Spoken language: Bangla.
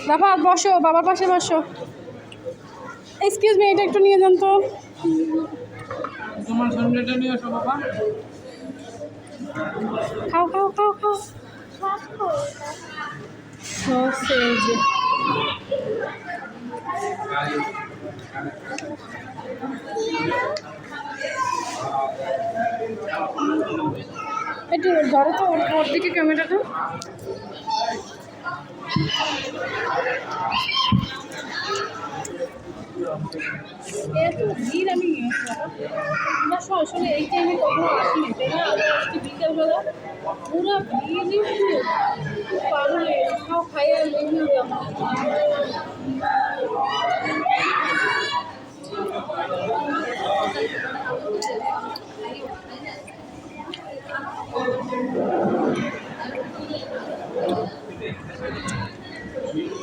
বাবা বসো, বাবার পাশে বসো। এক্সকিউজ মি, এটা একটু নিয়ে যান তো। তোমার সামনেটা নিয়ে আসো বাবা। খাও খাও খাও খাও। সসেজ। একটু ধরো তো ওর দিকে ক্যামেরাটা। এত ভিড় আমি আসলে এই টাইমে কখনো আসিনি, তাই না? আজকে বিকেলবেলা পুরো ভিড়, পাগল খাও খাইয়ে লেগে যাবো।